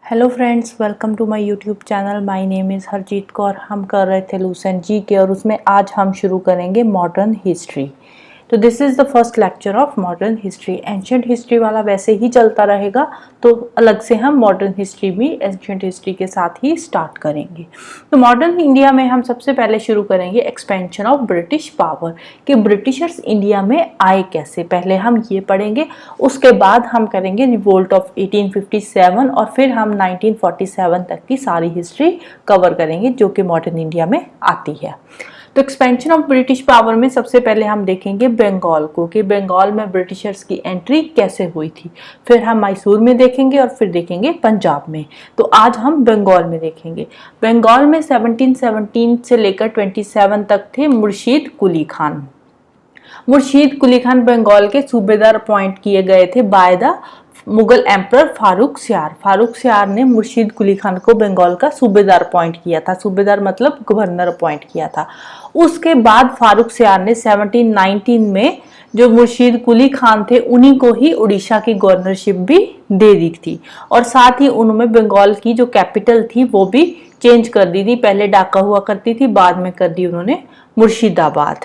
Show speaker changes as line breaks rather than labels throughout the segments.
Hello friends, welcome to my YouTube channel. My name is Harjeet Kaur. हम कर रहे थे लूसेंट जी के और उसमें आज हम शुरू करेंगे मॉडर्न हिस्ट्री। तो this is the first lecture of modern history. Ancient history वाला वैसे ही चलता रहेगा, तो अलग से हम मॉडर्न हिस्ट्री भी एंशियंट हिस्ट्री के साथ ही स्टार्ट करेंगे। तो मॉडर्न इंडिया में हम सबसे पहले शुरू करेंगे एक्सपेंशन ऑफ ब्रिटिश पावर, कि ब्रिटिशर्स इंडिया में आए कैसे, पहले हम ये पढ़ेंगे। उसके बाद हम करेंगे रिवोल्ट ऑफ 1857 और फिर हम 1947 तक की सारी हिस्ट्री कवर करेंगे जो कि मॉडर्न इंडिया में आती है। तो एक्सपेंशन ऑफ ब्रिटिश पावर में सबसे पहले हम देखेंगे बंगाल को, कि बंगाल में ब्रिटिशर्स की एंट्री कैसे हुई थी। फिर हम मैसूर में देखेंगे और फिर देखेंगे पंजाब में। तो आज हम बंगाल में देखेंगे। बंगाल में 1717 से लेकर 27 तक थे मुर्शीद कुली खान। मुर्शीद कुली खान बंगाल के सूबेदार अपॉइंट किए गए थे by the Mughal emperor Farooq सियार। फारूक सियार ने मुर्शीद कुली खान को बंगाल का सूबेदार अपॉइंट किया था। सूबेदार मतलब गवर्नर अपॉइंट किया था। उसके बाद फारूक सियार ने 1719 में जो मुर्शीद कुली खान थे उन्हीं को ही उड़ीसा की गवर्नरशिप भी दे दी थी, और साथ ही उन्होंने बंगाल की जो कैपिटल थी वो भी चेंज कर दी थी। पहले ढाका हुआ करती थी, बाद में कर दी उन्होंने मुर्शिदाबाद।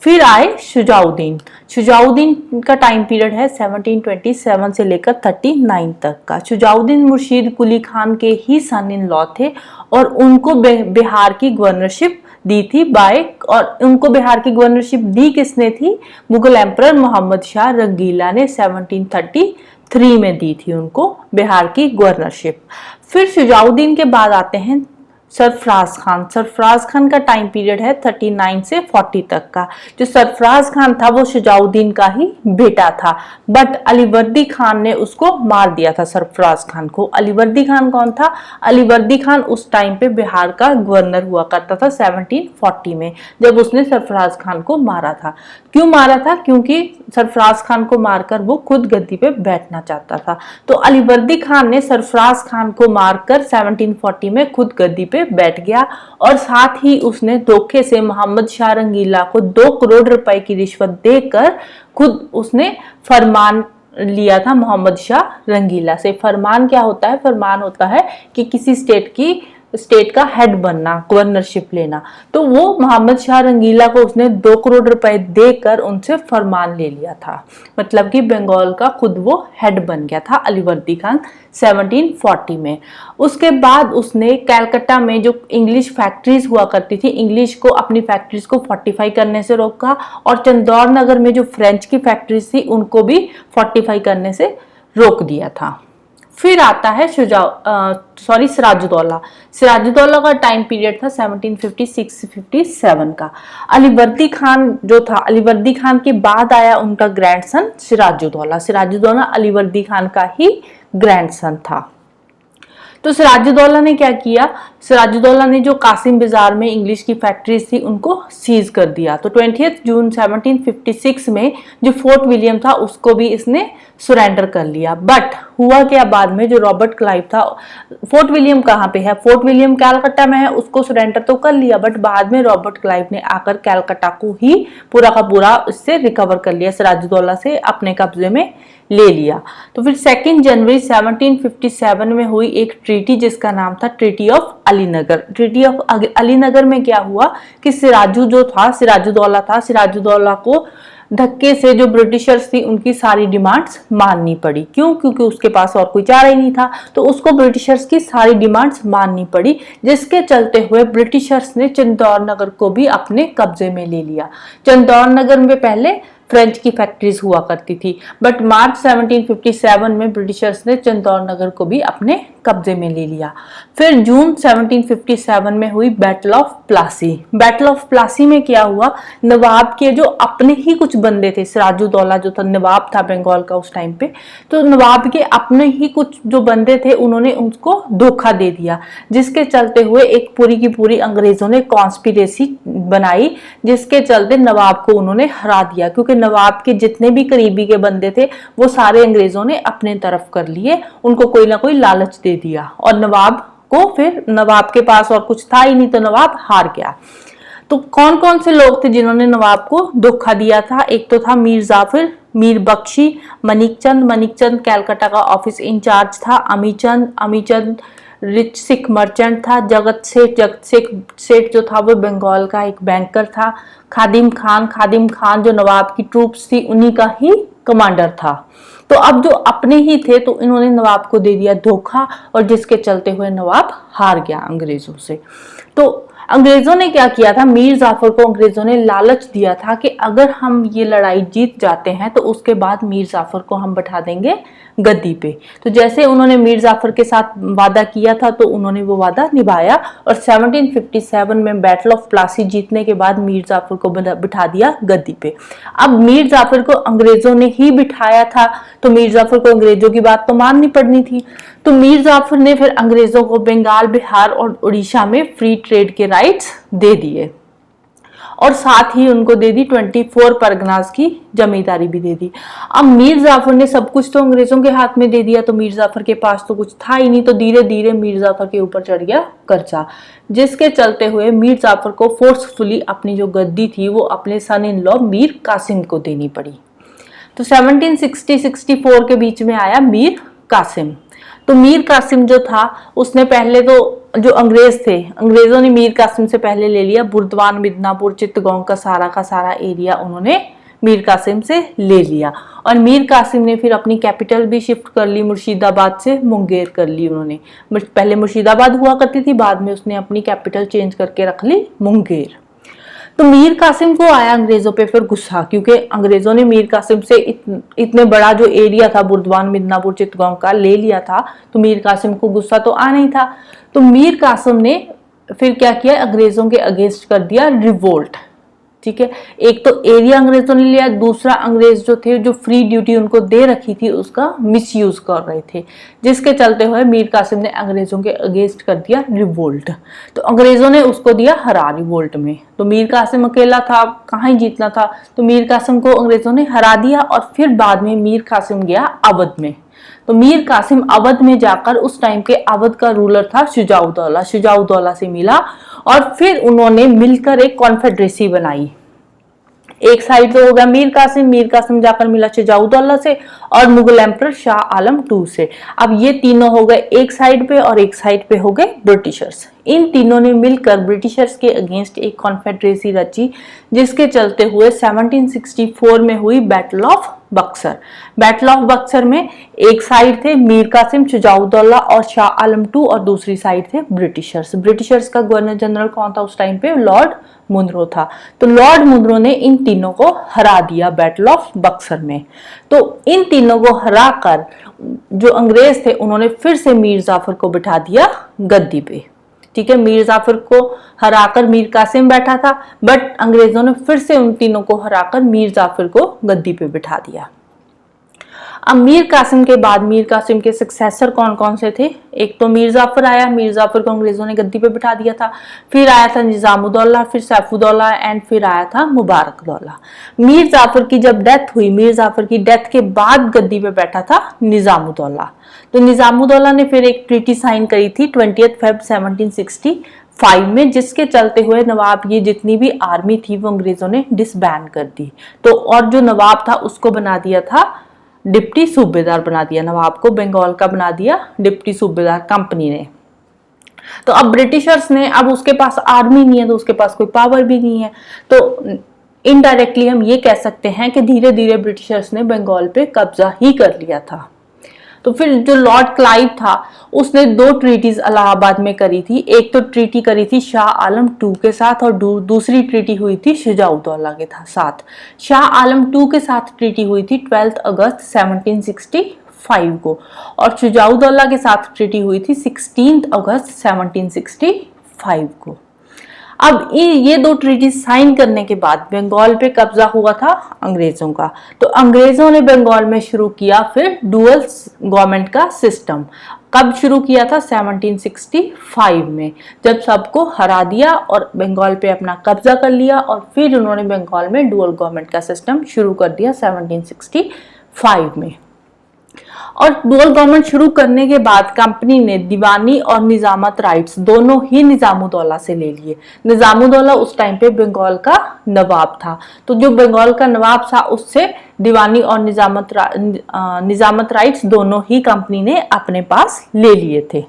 फिर आए शुजाउद्दीन। शुजाउद्दीन का टाइम पीरियड है 1727 से लेकर 39 तक का। शुजाउद्दीन मुर्शीद कुली खान के ही सन इन लॉ थे और उनको बिहार की गवर्नरशिप दी थी और उनको बिहार की गवर्नरशिप दी किसने थी? मुगल एम्परर मोहम्मद शाह रंगीला ने 1733 में दी थी उनको बिहार की गवर्नरशिप। फिर शुजाउद्दीन के बाद आते हैं सरफराज खान। सरफराज खान का टाइम पीरियड है 39 से 40 तक का। जो सरफराज खान था वो शुजाउद्दीन का ही बेटा था, बट अलीवर्दी खान ने उसको मार दिया था सरफराज खान को। अलीवर्दी खान कौन था? अलीवर्दी खान उस टाइम पे बिहार का गवर्नर हुआ करता था 1740 में, जब उसने सरफराज खान को मारा था। क्यों मारा था? क्योंकि सरफराज खान को मारकर वो खुद गद्दी पे बैठना चाहता था। तो अलीवर्दी खान ने सरफराज खान को मारकर 1740 में खुद गद्दी पे बैठ गया, और साथ ही उसने धोखे से मोहम्मद शाह रंगीला को 2 करोड़ रुपए की रिश्वत देकर खुद उसने फरमान लिया था मोहम्मद शाह रंगीला से। फरमान क्या होता है? फरमान होता है कि किसी स्टेट का हेड बनना, गवर्नरशिप लेना। तो वो मोहम्मद शाह रंगीला को उसने 2 करोड़ रुपए देकर उनसे फरमान ले लिया था। मतलब कि बंगाल का खुद वो हेड बन गया था अलीवर्दी खान 1740 में। उसके बाद उसने कलकत्ता में जो इंग्लिश फैक्ट्रीज हुआ करती थी, इंग्लिश को अपनी फैक्ट्रीज को फोर्टिफाई करने से रोका, और चंदौर नगर में जो फ्रेंच की फैक्ट्रीज थी उनको भी फोर्टिफाई करने से रोक दिया था। फिर आता है सिराजुद्दौला। सिराजुद्दौला का टाइम पीरियड था 1756 से 57 का। अलीवर्दी खान जो था, अलीवर्दी खान के बाद आया उनका ग्रैंडसन सिराजुद्दौला। सिराजुद्दौला अलीवर्दी खान का ही ग्रैंडसन था। तो सिराजुद्दौला ने क्या किया? सिराजुद्दौला ने जो कासिम बाजार में इंग्लिश की फैक्ट्रीज थी उनको सीज कर दिया। तो 20 जून 1756 में जो फोर्ट विलियम था उसको भी इसने सरेंडर कर लिया। बट हुआ क्या बाद में? जो रॉबर्ट क्लाइव था, फोर्ट विलियम कहाँ पे है? फोर्ट विलियम कलकत्ता में है, उसको सरेंडर तो कर लिया, बट बाद में रॉबर्ट क्लाइव ने आकर कलकत्ता को ही पूरा का पूरा इससे रिकवर कर लिया, सिराजुद्दौला से अपने कब्जे में ले लिया। तो फिर 2 जनवरी 1757 में हुई एक ट्रीटी जिसका नाम था treaty of Alinagar. Treaty of Alinagar में क्या हुआ कि सिराजुद्दौला था, सिराजुद्दौला को धक्के से जो ब्रिटिशर्स थी उनकी सारी डिमांड्स माननी पड़ी। क्यों? क्योंकि उसके पास और कोई चारा ही नहीं था, तो उसको ब्रिटिशर्स की सारी डिमांड्स माननी पड़ी, जिसके चलते हुए ब्रिटिशर्स ने चंदौर नगर को भी अपने कब्जे में ले लिया। चंदौर नगर में पहले फ्रेंच की फैक्ट्रीज हुआ करती थी, बट मार्च 1757 में ब्रिटिशर्स ने चंदौर नगर को भी अपने कब्जे में ले लिया। फिर जून 1757 में हुई battle of Plassey. Battle of Plassey में क्या हुआ? नवाब के जो अपने ही कुछ बंदे थे, सिराजुद्दौला जो था नवाब था बंगाल का उस टाइम पे, तो नवाब के अपने ही कुछ जो बंदे थे उन्होंने उसको धोखा दे दिया, जिसके चलते हुए एक पूरी की पूरी अंग्रेजों ने कॉन्स्पिरेसी बनाई, जिसके चलते नवाब को उन्होंने हरा दिया। क्योंकि नवाब के जितने भी करीबी के बंदे थे वो सारे अंग्रेजों ने अपने तरफ कर लिए, उनको कोई ना कोई लालच दे दिया, और नवाब को फिर नवाब के पास और कुछ था ही नहीं, तो नवाब हार गया। तो कौन कौन से लोग थे जिन्होंने नवाब को धोखा दिया था? एक तो था मीर जाफर मीर बख्शी, मणिकचंद कैलकाटा का ऑफिस इंचार्ज था, अमीचंद रिच सिख मर्चेंट था, जगत सेठ जो था वो बंगाल का एक बैंकर था, खादिम खान जो नवाब की ट्रूप्स थी उन्हीं का ही कमांडर था। तो अब जो अपने ही थे तो इन्होंने नवाब को दे दिया धोखा, और जिसके चलते हुए नवाब हार गया अंग्रेजों से। तो अंग्रेजों ने क्या किया था, मीर जाफर को अंग्रेजों ने लालच दिया था कि अगर हम ये लड़ाई जीत जाते हैं तो उसके बाद मीर जाफर को हम बैठा देंगे गद्दी पे। तो जैसे उन्होंने मीर जाफर के साथ वादा किया था तो उन्होंने वो वादा निभाया, और 1757 में बैटल ऑफ प्लासी जीतने के बाद मीर जाफर को बिठा दिया गद्दी पे। अब मीर जाफर को अंग्रेजों ने ही बिठाया था तो मीर जाफर को अंग्रेजों की बात तो माननी पड़नी थी। तो मीर जाफर ने फिर अंग्रेजों को बंगाल, बिहार और उड़ीसा में फ्री ट्रेड के राइट्स दे दिए, और साथ ही उनको दे दी 24 परगनास की जमींदारी भी दे दी। अब मीर जाफर ने सब कुछ तो अंग्रेजों के हाथ में दे दिया, तो मीर जाफर के पास तो कुछ था ही नहीं, तो धीरे धीरे मीर जाफर के ऊपर चढ़ गया कर्जा, जिसके चलते हुए मीर जाफर को फोर्सफुली अपनी जो गद्दी थी वो अपने सन इन लॉ मीर कासिम को देनी पड़ी। तो 1760-64 के बीच में आया मीर कासिम। तो मीर कासिम जो था उसने पहले तो जो अंग्रेज थे, अंग्रेजों ने मीर कासिम से पहले ले लिया बुर्दवान, मिदनापुर, चित्तगोंग का सारा एरिया उन्होंने मीर कासिम से ले लिया, और मीर कासिम ने फिर अपनी कैपिटल भी शिफ्ट कर ली, मुर्शिदाबाद से मुंगेर कर ली उन्होंने। पहले मुर्शिदाबाद हुआ करती थी, बाद में उसने अपनी कैपिटल चेंज करके रख ली मुंगेर। तो मीर कासिम को आया अंग्रेजों पे फिर गुस्सा, क्योंकि अंग्रेजों ने मीर कासिम से इतने बड़ा जो एरिया था बुर्दवान, मिदनापुर, चित्तगोंग का ले लिया था, तो मीर कासिम को गुस्सा तो आना ही था। तो मीर कासिम ने फिर क्या किया, अंग्रेजों के अगेंस्ट कर दिया रिवोल्ट। ठीक है, एक तो एरिया अंग्रेजों ने लिया, दूसरा अंग्रेज जो थे जो फ्री ड्यूटी उनको दे रखी थी उसका मिसयूज कर रहे थे, जिसके चलते हुए मीर कासिम ने अंग्रेजों के अगेंस्ट कर दिया रिवोल्ट। तो अंग्रेजों ने उसको दिया हरा रिवोल्ट में। तो मीर कासिम अकेला था, कहाँ ही जीतना था, तो मीर कासिम को अंग्रेजों ने हरा दिया, और फिर बाद में मीर कासिम गया अवध में। तो मीर कासिम अवध में जाकर उस टाइम के अवध का रूलर था शुजाउद्दौला से मिला, और फिर उन्होंने मिलकर एक कॉन्फेडरेसी बनाई। एक साइड तो हो गया मीर कासिम जाकर मिला शुजाउद्दौला से, और मुगल एम्परर शाह आलम II से। अब ये तीनों हो गए एक साइड पे, और एक साइड पे हो गए ब्रिटिशर्स। इन तीनों ने मिलकर ब्रिटिशर्स के अगेंस्ट एक कॉन्फेडरेसी रची, जिसके चलते हुए 1764 में हुई battle of Buxar. Battle of Buxar में एक साइड थे मीर कासिम, शुजाउद्दौला और शाह आलम II, और दूसरी साइड थे ब्रिटिशर्स का गवर्नर जनरल कौन था उस टाइम पे, लॉर्ड मुनरो था। तो लॉर्ड मुनरो ने इन तीनों को हरा दिया बैटल ऑफ बक्सर में। तो इन तीनों को हराकर जो अंग्रेज थे उन्होंने फिर से मीर जाफर को बिठा दिया गद्दी पे। ठीक है, मीर जाफर को हराकर मीर कासिम बैठा था, बट अंग्रेजों ने फिर से उन तीनों को हराकर मीर जाफर को गद्दी पे बिठा दिया। अब मीर कासिम के बाद मीर कासिम के सक्सेसर कौन कौन से थे, एक तो मीर जाफर आया, मीर जाफर को अंग्रेजों ने गद्दी पे बिठा दिया था, फिर आया था निजामुद्दौला, फिर सैफुद्दौला, एंड फिर आया था मुबारकदौला। मीर जाफर की जब डेथ हुई, मीर जाफर की डेथ के बाद गद्दी पे बैठा था निजामुद्दौला। तो निजामुद्दौला ने फिर एक ट्रीटी साइन करी थी 20 फेब 1765 में, जिसके चलते हुए नवाब ये जितनी भी आर्मी थी वो अंग्रेजों ने डिसबैंड कर दी। तो और जो नवाब था उसको बना दिया था डिप्टी सूबेदार, बना दिया नवाब को बंगाल का बना दिया डिप्टी सूबेदार कंपनी ने। तो अब ब्रिटिशर्स ने, अब उसके पास आर्मी नहीं है तो उसके पास कोई पावर भी नहीं है, तो इनडायरेक्टली हम ये कह सकते हैं कि धीरे धीरे ब्रिटिशर्स ने बंगाल पे कब्जा ही कर लिया था। तो फिर जो लॉर्ड क्लाइव था उसने 2 ट्रीटीज इलाहाबाद में करी थी। एक तो ट्रीटी करी थी शाह आलम II के साथ, और दूसरी ट्रीटी हुई थी शुजाउद्दौला के साथ। शाह आलम II के साथ ट्रीटी हुई थी 12 अगस्त 1765 को, और शुजाउद्दौला के साथ ट्रीटी हुई थी 16 अगस्त 1765 को। अब ये 2 ट्रीटी साइन करने के बाद बंगाल पे कब्जा हुआ था अंग्रेजों का। तो अंग्रेजों ने बंगाल में शुरू किया फिर डुअल गवर्नमेंट का सिस्टम। कब शुरू किया था, 1765 में, जब सबको हरा दिया और बंगाल पे अपना कब्जा कर लिया, और फिर उन्होंने बंगाल में डुअल गवर्नमेंट का सिस्टम शुरू कर दिया 1765 में। और डुअल गवर्नमेंट शुरू करने के बाद कंपनी ने दीवानी और निजामत राइट्स दोनों ही निजामुद्दौला से ले लिए। निजामुद्दौला उस टाइम पे बंगाल का नवाब था, तो जो बंगाल का नवाब था उससे दीवानी और निजामत राइट्स दोनों ही कंपनी ने अपने पास ले लिए थे।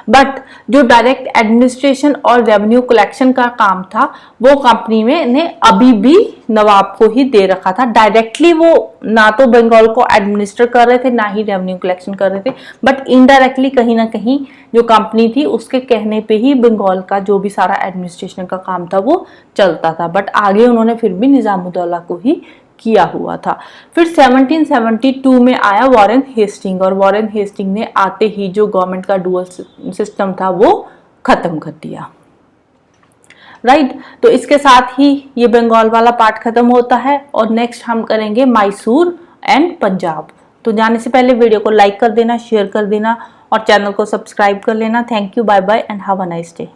बट जो डायरेक्ट एडमिनिस्ट्रेशन और रेवेन्यू कलेक्शन का काम था वो कंपनी में ने अभी भी नवाब को ही दे रखा था। डायरेक्टली वो ना तो बंगाल को एडमिनिस्टर कर रहे थे ना ही रेवेन्यू कलेक्शन कर रहे थे, बट इनडायरेक्टली कहीं ना कहीं जो कंपनी थी उसके कहने पे ही बंगाल का जो भी सारा एडमिनिस्ट्रेशन का काम था वो चलता था। बट आगे उन्होंने फिर भी निजामुद्दौला को ही किया हुआ था। फिर 1772 में आया वॉरेन हेस्टिंग, और वॉरेन हेस्टिंग ने आते ही जो गवर्नमेंट का डुअल सिस्टम था वो खत्म कर दिया। राइट, तो इसके साथ ही ये बंगाल वाला पार्ट खत्म होता है और नेक्स्ट हम करेंगे मैसूर एंड पंजाब। तो जाने से पहले वीडियो को लाइक कर देना, शेयर कर देना और चैनल को सब्सक्राइब कर लेना। Thank you, bye bye and have a nice day.